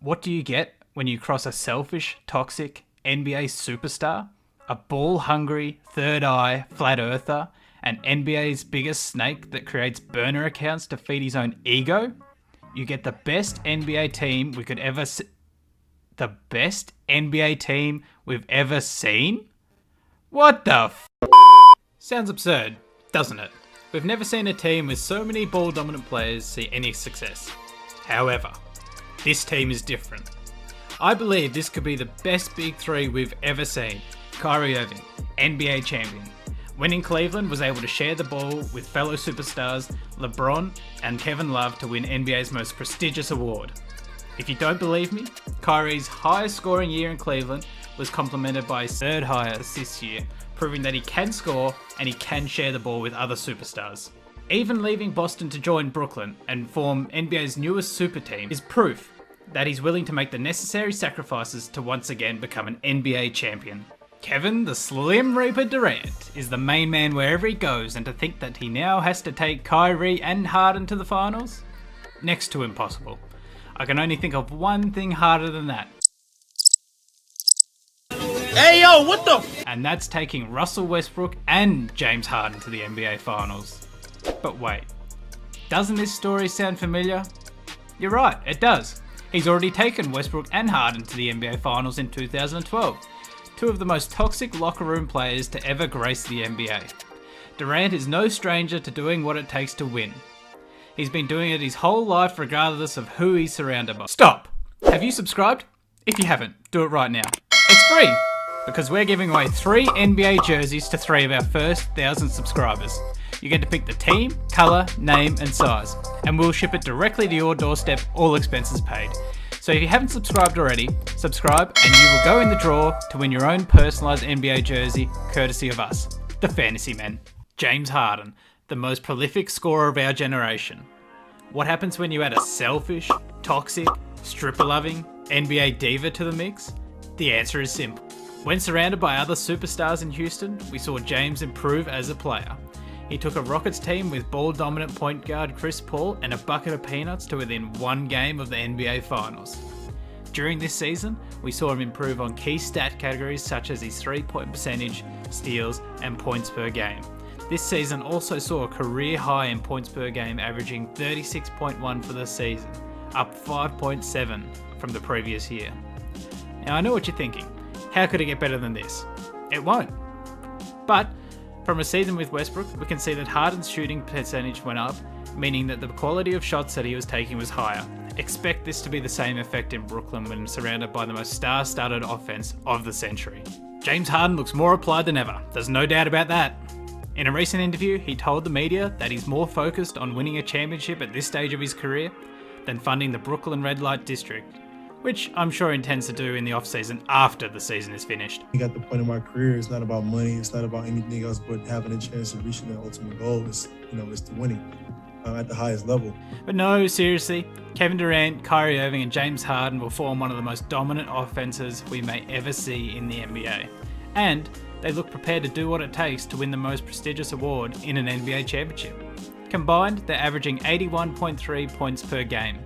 What do you get when you cross a selfish, toxic NBA superstar, a ball-hungry, third-eye, flat-earther, and NBA's biggest snake that creates burner accounts to feed his own ego? You get the best NBA team we could ever see. The best NBA team we've ever seen? What the f***? Sounds absurd, doesn't it? We've never seen a team with so many ball-dominant players see any success. However, this team is different. I believe this could be the best big three we've ever seen. Kyrie Irving, NBA champion. When in Cleveland, was able to share the ball with fellow superstars LeBron and Kevin Love to win NBA's most prestigious award. If you don't believe me, Kyrie's highest scoring year in Cleveland was complemented by his third highest this year, proving that he can score and he can share the ball with other superstars. Even leaving Boston to join Brooklyn and form NBA's newest super team is proof that he's willing to make the necessary sacrifices to once again become an NBA champion. Kevin the Slim Reaper Durant is the main man wherever he goes, and to think that he now has to take Kyrie and Harden to the finals? Next to impossible. I can only think of one thing harder than that. Hey yo, what the f? And that's taking Russell Westbrook and James Harden to the NBA finals. But wait, doesn't this story sound familiar? You're right, it does. He's already taken Westbrook and Harden to the NBA finals in 2012. Two of the most toxic locker room players to ever grace the NBA. Durant is no stranger to doing what it takes to win. He's been doing it his whole life regardless of who he's surrounded by. Stop! Have you subscribed? If you haven't, do it right now. It's free! Because we're giving away 3 NBA jerseys to 3 of our first 1,000 subscribers. You get to pick the team, colour, name and size. And we'll ship it directly to your doorstep, all expenses paid. So if you haven't subscribed already, subscribe and you will go in the draw to win your own personalised NBA jersey, courtesy of us, the Fantasy Men. James Harden, the most prolific scorer of our generation. What happens when you add a selfish, toxic, stripper-loving NBA diva to the mix? The answer is simple. When surrounded by other superstars in Houston, we saw James improve as a player. He took a Rockets team with ball-dominant point guard Chris Paul and a bucket of peanuts to within 1 game of the NBA Finals. During this season, we saw him improve on key stat categories such as his 3-point percentage, steals, and points per game. This season also saw a career high in points per game, averaging 36.1 for the season, up 5.7 from the previous year. Now I know what you're thinking. How could it get better than this? It won't. But from a season with Westbrook, we can see that Harden's shooting percentage went up, meaning that the quality of shots that he was taking was higher. Expect this to be the same effect in Brooklyn when surrounded by the most star-studded offense of the century. James Harden looks more applied than ever, there's no doubt about that. In a recent interview, he told the media that he's more focused on winning a championship at this stage of his career than funding the Brooklyn Red Light District, which I'm sure he intends to do in the off-season after the season is finished. I got the point of my career, it's not about money, it's not about anything else but having a chance of reaching the ultimate goal. It's the winning at the highest level. But no, seriously, Kevin Durant, Kyrie Irving and James Harden will form one of the most dominant offenses we may ever see in the NBA. And they look prepared to do what it takes to win the most prestigious award in an NBA championship. Combined, they're averaging 81.3 points per game,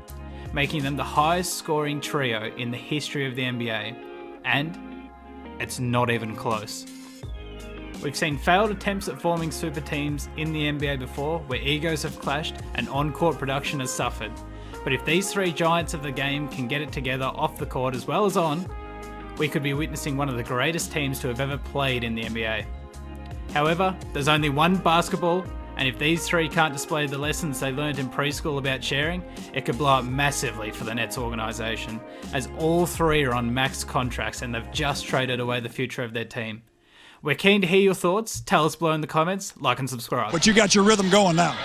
making them the highest scoring trio in the history of the NBA. And it's not even close. We've seen failed attempts at forming super teams in the NBA before, where egos have clashed and on-court production has suffered. But if these 3 giants of the game can get it together off the court as well as on, we could be witnessing one of the greatest teams to have ever played in the NBA. However, there's only one basketball, and if these 3 can't display the lessons they learned in preschool about sharing, it could blow up massively for the Nets organisation, as all 3 are on max contracts and they've just traded away the future of their team. We're keen to hear your thoughts. Tell us below in the comments, like and subscribe. But you got your rhythm going now.